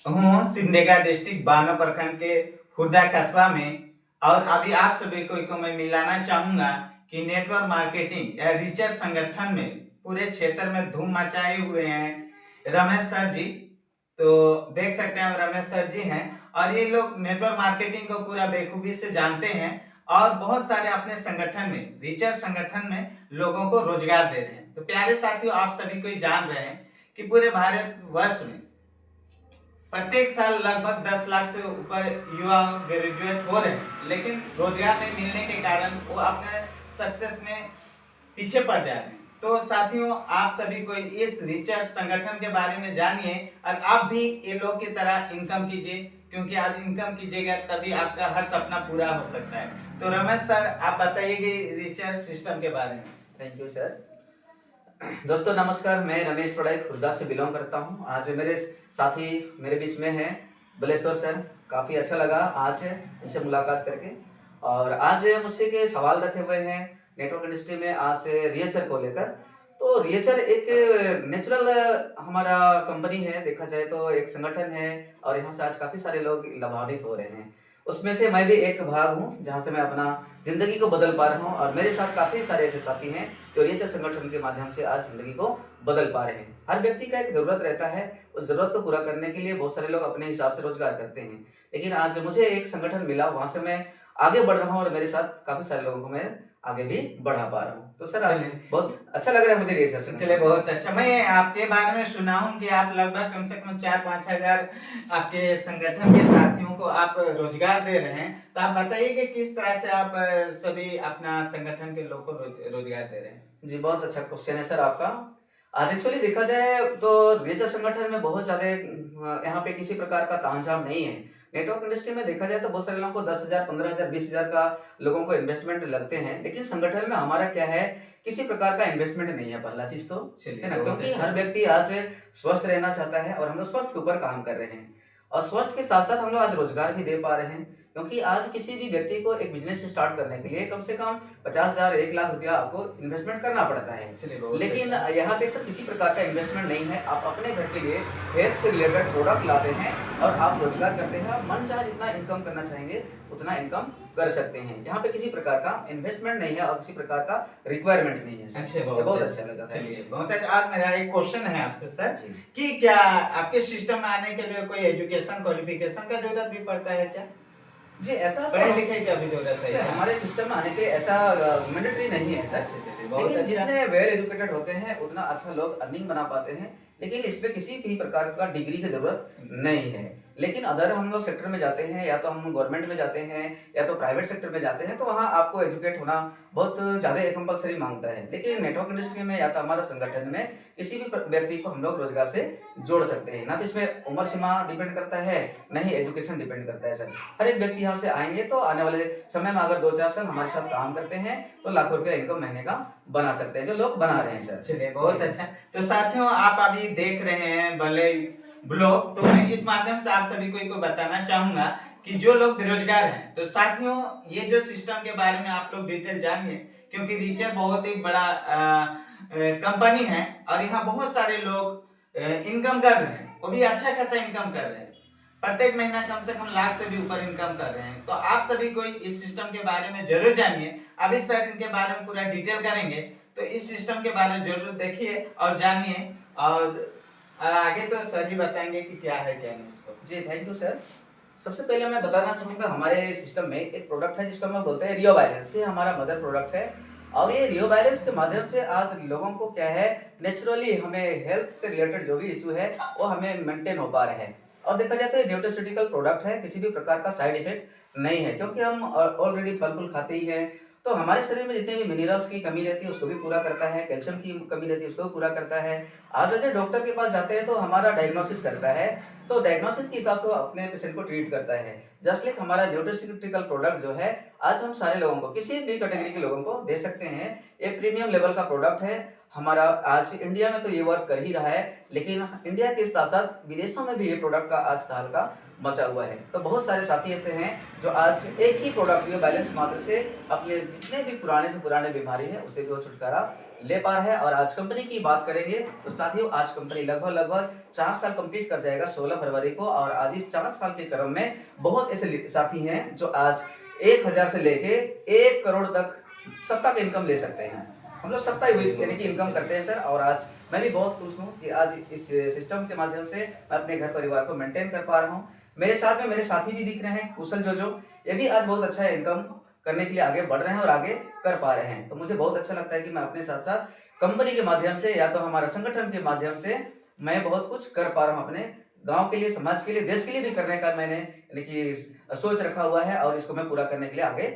हूँ सिमडेगा डिस्ट्रिक्ट बानो प्रखंड के खुर्दा कस्बा में। और अभी आप सभी को मैं मिलाना चाहूंगा कि नेटवर्क मार्केटिंग या रिसर्च संगठन में पूरे क्षेत्र में धूम मचाए हुए हैं रमेश सर जी। तो देख सकते हैं रमेश सर जी हैं और ये लोग नेटवर्क मार्केटिंग को पूरा बेखूबी से जानते हैं और बहुत सारे अपने संगठन में रिसर्च संगठन में लोगों को रोजगार दे रहे हैं। तो प्यारे साथियों, आप सभी को जान रहे हैं कि पूरे भारत वर्ष में प्रत्येक साल लगभग 10 लाख से ऊपर युवा ग्रेजुएट हो रहे हैं, लेकिन रोजगार नहीं मिलने के कारण वो अपने सक्सेस में पीछे पड़ जा रहे हैं। तो साथियों, आप सभी को इस रिसर्च संगठन के बारे में जानिए और आप भी ये लोग की तरह इनकम कीजिए, क्योंकि आज इनकम कीजिएगा तभी आपका हर सपना पूरा हो सकता है। तो रमेश सर, आप बताइए कि रिसर्च सिस्टम के बारे में। Thank you sir. दोस्तों नमस्कार, मैं रमेश पड़ाई खुर्दा से बिलोंग करता हूं। आज मेरे साथी मेरे बीच में हैं बलेश्वर सर। काफ़ी अच्छा लगा आज इनसे मुलाकात करके। और आज मुझसे के सवाल रखे हुए हैं नेटवर्क इंडस्ट्री में आज से रिएचर को लेकर। तो रिएचर एक नेचुरल हमारा कंपनी है, देखा जाए तो एक संगठन है और यहाँ से आज काफ़ी सारे लोग लाभान्वित हो रहे हैं। उसमें से मैं भी एक भाग हूँ जहाँ से मैं अपना जिंदगी को बदल पा रहा हूँ और मेरे साथ काफ़ी सारे ऐसे साथी हैं जो रिएचर संगठन के माध्यम से आज जिंदगी को बदल पा रहे हैं। हर व्यक्ति का एक ज़रूरत रहता है, उस ज़रूरत को पूरा करने के लिए बहुत सारे लोग अपने हिसाब से रोजगार करते हैं, लेकिन आज मुझे एक संगठन मिला, वहाँ से मैं आगे बढ़ रहा हूँ और मेरे साथ काफ़ी सारे लोगों को मैं आगे भी बढ़ा पा रहा हूँ। तो सर बहुत अच्छा लग रहा है मुझे रिएचर से। चलिए, बहुत अच्छा। मैं आपके बारे में सुना हूँ कि आप लगभग कम से कम 4-5 हजार आपके संगठन के साथियों को आप रोजगार दे रहे हैं। तो आप बताइए कि किस तरह से आप सभी अपना संगठन के लोगों को रोजगार दे रहे हैं। जी, बहुत अच्छा क्वेश्चन है सर आपका। आज एक्चुअली देखा जाए तो रिएचर संगठन में बहुत ज़्यादा यहाँ पे किसी प्रकार का तामझाम नहीं है। नेटवर्क इंडस्ट्री में देखा जाए तो बहुत सारे लोगों को 10,000, 15,000, 20,000 का लोगों को इन्वेस्टमेंट लगते हैं, लेकिन संगठन में हमारा क्या है, किसी प्रकार का इन्वेस्टमेंट नहीं है। पहला चीज तो है ना, क्योंकि हर व्यक्ति आज स्वस्थ रहना चाहता है और हम लोग स्वस्थ के ऊपर काम कर रहे हैं और स्वस्थ के साथ साथ हम लोग आज रोजगार भी दे पा रहे हैं। क्योंकि आज किसी भी व्यक्ति को एक बिजनेस स्टार्ट करने के लिए कम से कम 50,000, 1 लाख रुपया आपको इन्वेस्टमेंट करना पड़ता है, लेकिन यहाँ पे सर किसी प्रकार का इन्वेस्टमेंट नहीं है। आप अपने घर के लिए हेल्थ से रिलेटेड प्रोडक्ट लाते हैं और आप रोजगार करते हैं। आप मन चाहे जितना इनकम करना चाहेंगे उतना इनकम कर सकते हैं। यहाँ पे किसी प्रकार का इन्वेस्टमेंट नहीं है और किसी प्रकार का रिक्वायरमेंट नहीं है। अच्छा, बहुत अच्छा लगा। चलिए, बहुत अच्छा। आज मेरा एक क्वेश्चन है आपसे सर कि क्या आपके सिस्टम में आने के लिए कोई एजुकेशन क्वालिफिकेशन का जरूरत भी पड़ता है क्या? जी, ऐसा पढ़े लिखे का भी जरूरत है? हमारे सिस्टम में आने के ऐसा मैंडेटरी नहीं है सर। लेकिन जितने वेल एजुकेटेड होते हैं उतना अच्छा लोग अर्निंग बना पाते हैं, लेकिन इसमें किसी भी प्रकार का डिग्री की जरूरत नहीं है। लेकिन अदर हम लोग सेक्टर में जाते हैं, या तो हम गवर्नमेंट में जाते हैं या तो प्राइवेट सेक्टर में जाते हैं, तो वहाँ आपको एजुकेट होना बहुत ज़्यादा कंपलसरी मांगता है। लेकिन नेटवर्क इंडस्ट्री में या तो हमारा संगठन में किसी भी व्यक्ति को हम लोग रोजगार से जोड़ सकते हैं। ना तो इसमें उम्र सीमा डिपेंड करता है, न ही एजुकेशन डिपेंड करता है सर। हर एक व्यक्ति यहाँ से आएंगे तो आने वाले समय में अगर 2-4 साल हमारे साथ काम करते हैं तो लाखों रुपया इनकम महीने का बना सकते हैं, जो लोग बना रहे हैं सर। चलिए, बहुत अच्छा। तो साथियों, आप अभी देख रहे हैं भले ब्लॉग, तो मैं इस माध्यम से आप सभी को बताना चाहूंगा कि जो लोग बेरोजगार हैं, तो साथियों ये जो सिस्टम के बारे में आप लोग डिटेल जानिए, क्योंकि रिचर बहुत ही बड़ा कंपनी है और यहाँ बहुत सारे लोग इनकम कर रहे हैं, वो भी अच्छा खासा इनकम कर रहे हैं। प्रत्येक महीना कम से कम लाख से भी ऊपर इनकम कर रहे हैं। तो आप सभी को इस सिस्टम के बारे में जरूर जानिए। अभी सर इनके बारे में पूरा डिटेल करेंगे, तो इस सिस्टम के बारे में जरूर देखिए और जानिए, और आगे तो सर ही बताएंगे कि क्या है क्या नहीं उसको। जी, थैंक यू सर। सबसे पहले मैं बताना चाहूँगा हमारे सिस्टम में एक प्रोडक्ट है जिसको हम बोलते हैं रियो बैलेंस। ये हमारा मदर प्रोडक्ट है और ये रियो बैलेंस के माध्यम से आज लोगों को क्या है, नेचुरली हमें हेल्थ से रिलेटेड जो भी इशू है वो हमें मेंटेन हो पा रहे हैं। और देखा जाए तो ये न्यूट्रास्यूटिकल प्रोडक्ट है, किसी भी प्रकार का साइड इफेक्ट नहीं है, क्योंकि हम ऑलरेडी फल फूल खाते ही हैं। तो हमारे शरीर में जितने भी मिनरल्स की कमी रहती है उसको भी पूरा करता है, कैल्शियम की कमी रहती है उसको भी पूरा करता है। आज जैसे डॉक्टर के पास जाते हैं तो हमारा डायग्नोसिस करता है, तो डायग्नोसिस के हिसाब से वो अपने पेशेंट को ट्रीट करता है। जस्ट लाइक हमारा न्यूट्रास्यूटिकल प्रोडक्ट जो है आज हम सारे लोगों को, किसी भी कैटेगरी के लोगों को दे सकते हैं। ये प्रीमियम लेवल का प्रोडक्ट है हमारा। आज इंडिया में तो ये वर्क कर ही रहा है, लेकिन इंडिया के साथ साथ विदेशों में भी ये प्रोडक्ट का आज हाल का मचा हुआ है। तो बहुत सारे साथी ऐसे हैं जो आज एक ही प्रोडक्ट रियो बैलेंस मात्र से अपने जितने भी पुराने से पुराने बीमारी है उससे भी वो छुटकारा ले पा रहा है। और आज कंपनी की बात करेंगे तो साथियों आज कंपनी लगभग 4 साल कंप्लीट कर जाएगा 16 फरवरी को। और आज इस 4 साल के क्रम में बहुत ऐसे साथी हैं जो आज 1000 से लेके 1 करोड़ तक सप्ताह का इनकम ले सकते हैं। हम लोग सप्ताह यानी कि इनकम करते हैं सर। और आज मैं भी बहुत खुश हूँ कि आज इस सिस्टम के माध्यम से मैं अपने घर परिवार को मेंटेन कर पा रहा हूँ। मेरे साथ में मेरे साथी भी दिख रहे हैं कुशल जो ये भी आज बहुत अच्छा इनकम करने के लिए आगे बढ़ रहे हैं और आगे कर पा रहे हैं। तो मुझे बहुत अच्छा लगता है कि मैं अपने साथ साथ कंपनी के माध्यम से या तो हमारा संगठन के माध्यम से मैं बहुत कुछ कर पा रहा हूँ अपने गांव के लिए, समाज के लिए, देश के लिए भी करने का मैंने यानी कि सोच रखा हुआ है और इसको मैं पूरा करने के लिए आगे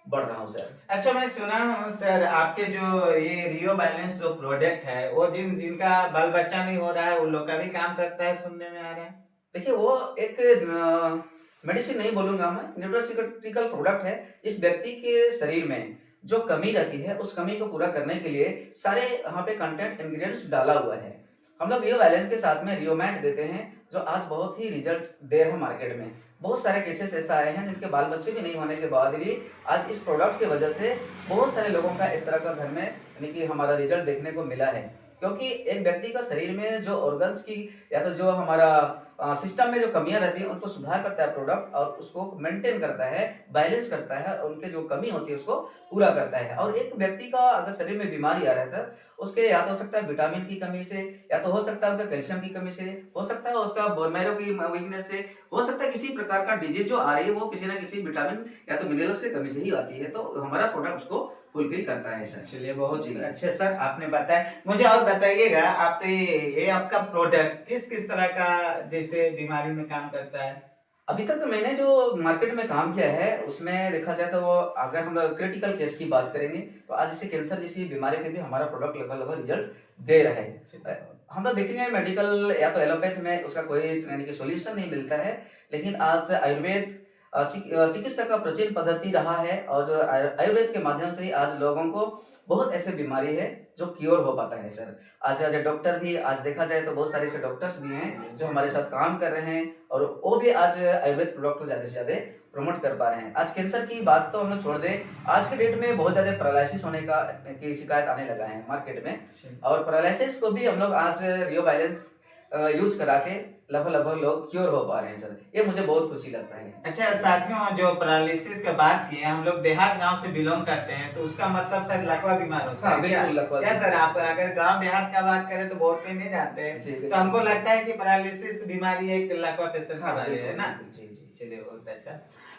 बढ़ रहा हूँ सर। अच्छा, मैं सुना हूँ सर आपके जो ये रियो बैलेंस जो प्रोडक्ट है वो जिनका बाल बच्चा नहीं हो रहा है उन लोग का भी काम करता है, सुनने में आ रहा है। देखिए वो एक मेडिसिन नहीं बोलूंगा मैं, न्यूट्रास्यूटिकल प्रोडक्ट है। इस व्यक्ति के शरीर में जो कमी रहती है उस कमी को पूरा करने के लिए सारे यहाँ पे कंटेंट इंग्रेडिएंट्स डाला हुआ है। हम लोग रियो बैलेंस के साथ में रियोमैट देते हैं जो आज बहुत ही रिजल्ट दे रहे हैं मार्केट में। बहुत सारे केसेस ऐसा आए हैं जिनके बाल बच्चे भी नहीं होने के बाद भी आज इस प्रोडक्ट की वजह से बहुत सारे लोगों का इस तरह का घर में यानी कि हमारा रिजल्ट देखने को मिला है। क्योंकि एक व्यक्ति का शरीर में जो ऑर्गन्स की या तो जो हमारा सिस्टम में जो कमियां रहती है उनको सुधार करता है प्रोडक्ट और उसको मेंटेन करता है, बैलेंस करता है और उनके जो कमी होती है उसको पूरा करता है। और एक व्यक्ति का अगर शरीर में बीमारी आ रहा था उसके या तो हो सकता है विटामिन की कमी से, या तो हो सकता है उसका कैल्शियम की कमी से, हो सकता है उसका बोन मैरो की वीकनेस से, हो सकता है किसी प्रकार का डिजीज जो आ रही है वो किसी ना किसी विटामिन या तो मिनरल्स की कमी से ही आती है। तो हमारा प्रोडक्ट उसको फुलफिल करता है सर। चलिए बहुत ही अच्छे सर आपने बताया। मुझे और बताइएगा, आप तो ये आपका प्रोडक्ट किस किस तरह का जैसे बीमारी में काम करता है? अभी तक तो मैंने जो मार्केट में काम किया है उसमें देखा जाए तो वो अगर हम क्रिटिकल केस की बात करेंगे तो आज जैसे कैंसर जैसी बीमारी पे भी हमारा प्रोडक्ट लगभग रिजल्ट दे रहा है। हम लोग देखेंगे मेडिकल या तो एलोपैथ में उसका कोई यानी कि सॉल्यूशन नहीं मिलता है, लेकिन आज आयुर्वेद चिकित्सा का प्राचीन पद्धति रहा है और जो आयुर्वेद के माध्यम से ही आज लोगों को बहुत ऐसे बीमारी है जो क्योर हो पाता है सर। आज डॉक्टर भी आज देखा जाए तो बहुत सारे ऐसे डॉक्टर्स भी हैं जो हमारे साथ काम कर रहे हैं और वो भी आज आयुर्वेद प्रोडक्ट को ज्यादा से ज्यादा प्रमोट कर पा रहे हैं। आज कैंसर की बात तो हम लोग छोड़ दें, आज के डेट में बहुत ज्यादा पैरालिसिस होने का की शिकायत आने लगा है मार्केट में। और पैरालिसिस को भी हम लोग आज रियो बैलेंस यूज करा के लगभग लोग क्योर हो पा रहे हैं सर। ये मुझे बहुत खुशी लगता है। अच्छा साथियों, जो पैरालिसिस की बात की है, हम लोग देहात गांव से बिलोंग करते हैं तो उसका मतलब सर लकवा बीमार होता है। बिल्कुल लकवा। क्या सर आप अगर गांव देहात का बात करें तो बहुत कोई नहीं जानते हैं, तो हमको लगता है कि पैरालिसिस बीमारी एक लकवा पेशेंट की बीमारी है ना। जी जी चलिए बहुत अच्छा।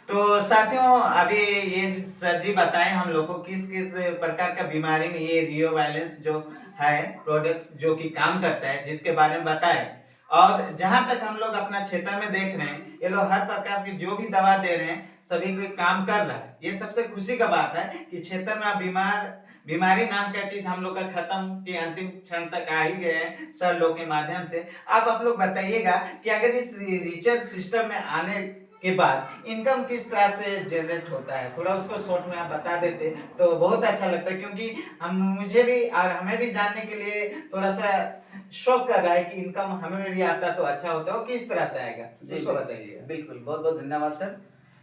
तो साथियों अभी ये सर जी बताएं हम लोग को किस किस प्रकार का बीमारी में ये रियो बैलेंस जो है प्रोडक्ट जो कि काम करता है जिसके बारे में बताएं। और जहां तक हम लोग अपना क्षेत्र में देख रहे हैं ये लोग हर प्रकार की जो भी दवा दे रहे हैं सभी कोई काम कर रहा है। ये सबसे खुशी का बात है कि क्षेत्र में आप बीमारी नाम का चीज हम लोग का खत्म के अंतिम क्षण तक आ ही गए हैं सर लोग के माध्यम से। आप लोग बताइएगा कि अगर इस रिसर्च सिस्टम में आने के बाद इनकम किस तरह से जनरेट होता है, थोड़ा उसको शॉर्ट में आप बता देते तो बहुत अच्छा लगता है, क्योंकि मुझे भी और हमें भी जानने के लिए थोड़ा सा शौक कर रहा है कि इनकम हमें भी आता तो अच्छा होता है, किस तरह से आएगा उसको बताइए। बिल्कुल, बहुत बहुत धन्यवाद सर।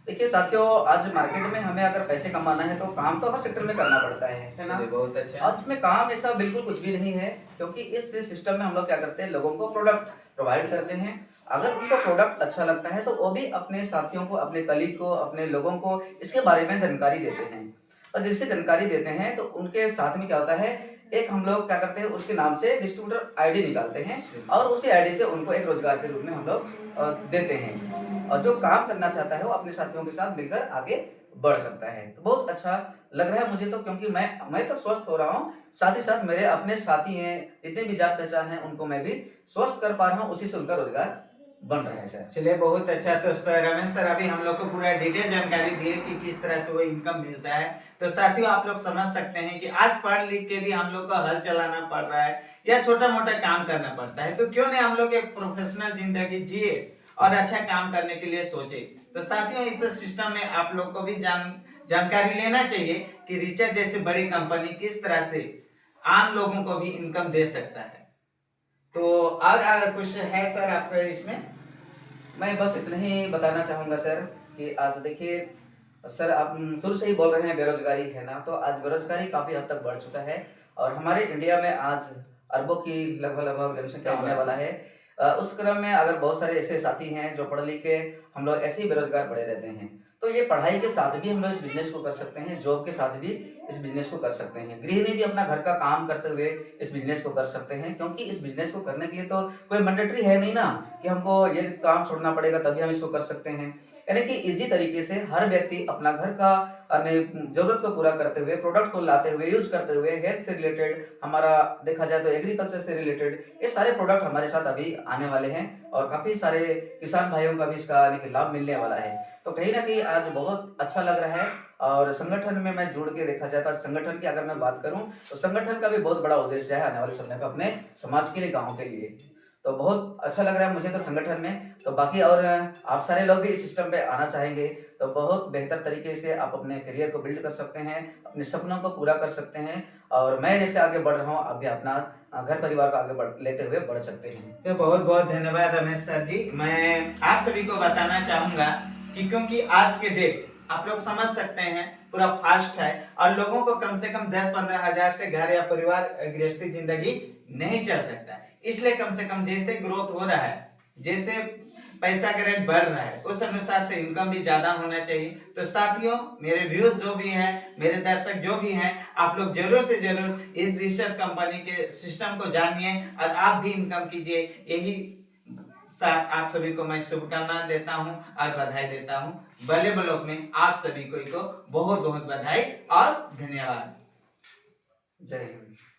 देखिए साथियों, आज मार्केट में हमें अगर पैसे कमाना है तो काम तो हर सेक्टर में करना पड़ता है ना। बहुत अच्छा। और इसमें काम ऐसा बिल्कुल कुछ भी नहीं है, क्योंकि इस सिस्टम में हम लोग क्या करते हैं, लोगों को प्रोडक्ट प्रोवाइड करते हैं। अगर उनको प्रोडक्ट अच्छा लगता है तो वो भी अपने साथियों को, अपने कलीग को, अपने लोगों को इसके बारे में जानकारी देते हैं। और जिससे जानकारी देते हैं तो उनके साथ में क्या होता है, एक हम लोग क्या करते हैं उसके नाम से डिस्ट्रीब्यूटर आईडी निकालते हैं और उसी आईडी से उनको एक रोजगार के रूप में हम लोग देते हैं। और जो काम करना चाहता है वो अपने साथियों के साथ मिलकर आगे बढ़ सकता है। तो बहुत अच्छा लग रहा है मुझे तो, क्योंकि मैं तो स्वस्थ हो रहा हूँ, साथ ही साथ मेरे अपने साथी हैं, जितने भी जान पहचान है उनको मैं भी स्वस्थ कर पा रहा हूँ, उसी से उनका रोजगार बन रहा है सर। चलिए बहुत अच्छा। तो सर रमेश सर अभी हम लोग को पूरा डिटेल जानकारी दिए कि किस तरह से वो इनकम मिलता है। तो साथियों आप लोग समझ सकते हैं कि आज पढ़ लिख के भी हम लोग को हल चलाना पड़ रहा है या छोटा मोटा काम करना पड़ता है, तो क्यों नहीं हम लोग एक प्रोफेशनल जिंदगी जिए और अच्छा काम करने के लिए सोचे। तो साथियों इस सिस्टम में आप लोग को भी जानकारी लेना चाहिए कि रिचार्ज जैसे बड़ी कंपनी किस तरह से आम लोगों को भी इनकम दे सकता है। तो और कुछ है सर आपको इसमें? मैं बस इतना ही बताना चाहूंगा सर कि आज देखिए सर, आप शुरू से ही बोल रहे हैं बेरोजगारी है ना, तो आज बेरोजगारी काफी हद तक बढ़ चुका है। और हमारे इंडिया में आज अरबों की लगभग जनसंख्या होने वाला है। उस क्रम में अगर बहुत सारे ऐसे साथी हैं जो पढ़ लिख के हम लोग ऐसे ही बेरोजगार पड़े रहते हैं, तो ये पढ़ाई के साथ भी हम लोग इस बिजनेस को कर सकते हैं, जॉब के साथ भी इस बिजनेस को कर सकते हैं। गृहिणी भी अपना घर का काम करते हुए इस बिजनेस को कर सकते हैं, क्योंकि इस बिजनेस को करने के लिए तो कोई मैंडेटरी है नहीं ना कि हमको ये काम छोड़ना पड़ेगा तभी हम इसको कर सकते हैं। यानी कि इजी तरीके से हर व्यक्ति अपना घर का जरूरत को पूरा करते हुए, प्रोडक्ट को लाते हुए, यूज करते हुए, हेल्थ से रिलेटेड, हमारा देखा जाए तो एग्रीकल्चर से रिलेटेड ये सारे प्रोडक्ट हमारे साथ अभी आने वाले हैं और काफी सारे किसान भाइयों का भी इसका यानी कि लाभ मिलने वाला है। तो कहीं ना कहीं आज बहुत अच्छा लग रहा है। और संगठन में मैं जुड़ के देखा जाता है, संगठन की अगर मैं बात करूं तो संगठन का भी बहुत बड़ा उद्देश्य है आने वाले समय पे अपने समाज के लिए, गांव के लिए। तो बहुत अच्छा लग रहा है मुझे तो संगठन में। तो बाकी और आप सारे लोग भी इस सिस्टम पे आना चाहेंगे तो बहुत बेहतर तरीके से आप अपने करियर को बिल्ड कर सकते हैं, अपने सपनों को पूरा कर सकते हैं। और मैं जैसे आगे बढ़ रहा हूँ, आप भी अपना घर परिवार को आगे लेते हुए बढ़ सकते हैं। तो बहुत बहुत धन्यवाद रमेश सर जी। मैं आप सभी को बताना चाहूंगा कि क्योंकि आज के डेट आप लोग समझ सकते हैं पूरा फास्ट है और लोगों को कम से कम 10-15 हजार से घर या परिवार गृहस्थी जिंदगी नहीं चल सकता, इसलिए कम से कम जैसे ग्रोथ हो रहा है, जैसे पैसा का रेट बढ़ रहा है, उस अनुसार से इनकम भी ज्यादा होना चाहिए। तो साथियों, मेरे व्यूज जो भी हैं, मेरे दर्शक जो भी हैं, आप लोग जरूर से जरूर इस रिसर्च कंपनी के सिस्टम को जानिए और आप भी इनकम कीजिए। यही साथ आप सभी को मैं शुभकामनाएं देता हूं और बधाई देता हूं। भले ब्लॉक में आप सभी को बहुत बहुत बधाई और धन्यवाद। जय हिंद।